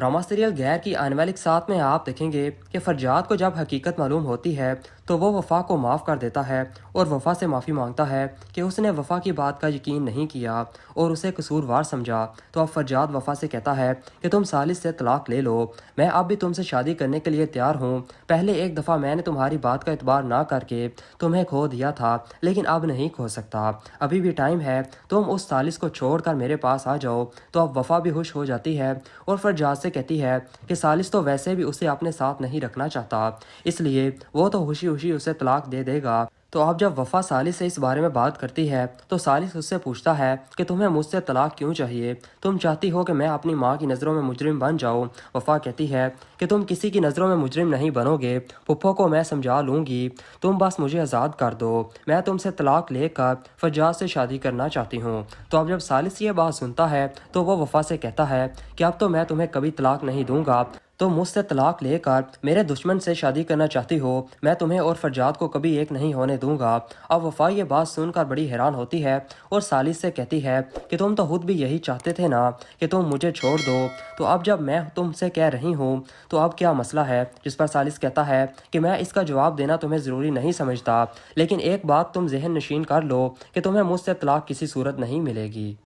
Drama serial गैर की आने वाली साथ में आप देखेंगे कि फरजाद को जब हकीकत मालूम होती है तो वो वफ़ा को माफ़ कर देता है और वफ़ा से माफ़ी मांगता है कि उसने वफ़ा की बात का यकीन नहीं किया और उसे कसूरवार समझा। तो अब फरजाद वफ़ा से कहता है कि तुम सालिस से तलाक ले लो, मैं अब भी तुमसे शादी करने के लिए तैयार हूँ। पहले एक दफ़ा मैंने तुम्हारी बात का एतबार ना करके तुम्हें खो दिया था, लेकिन अब नहीं खो सकता, अभी भी टाइम है, तुम उस सालिस को छोड़ कर मेरे पास आ जाओ। तो अब वफ़ा भी खुश हो जाती है और फरजाद से कहती है कि सालिस तो वैसे भी उसे अपने साथ नहीं रखना चाहता, इसलिए वो तो खुशी खुशी उसे तलाक दे देगा। तो अब जब वफ़ा सालिस से इस बारे में बात करती है तो सालिस उससे पूछता है कि तुम्हें मुझसे तलाक क्यों चाहिए, तुम चाहती हो कि मैं अपनी माँ की नज़रों में मुजरिम बन जाऊँ। वफ़ा कहती है कि तुम किसी की नज़रों में मुजरिम नहीं बनोगे, पुप्पो को मैं समझा लूँगी, तुम बस मुझे आज़ाद कर दो, मैं तुमसे तलाक लेकर फरजाद से शादी करना चाहती हूँ। तो अब जब सालिस ये बात सुनता है तो वो वफ़ा से कहता है कि अब तो मैं तुम्हें कभी तलाक नहीं दूंगा, तो मुझसे तलाक लेकर मेरे दुश्मन से शादी करना चाहती हो, मैं तुम्हें और फरजाद को कभी एक नहीं होने दूंगा। अब वफ़ा ये बात सुनकर बड़ी हैरान होती है और सालिस से कहती है कि तुम तो खुद भी यही चाहते थे ना कि तुम मुझे छोड़ दो, तो अब जब मैं तुमसे कह रही हूँ तो अब क्या मसला है। जिस पर सालिस कहता है कि मैं इसका जवाब देना तुम्हें ज़रूरी नहीं समझता, लेकिन एक बात तुम जहन नशीन कर लो कि तुम्हें मुझसे तलाक किसी सूरत नहीं मिलेगी।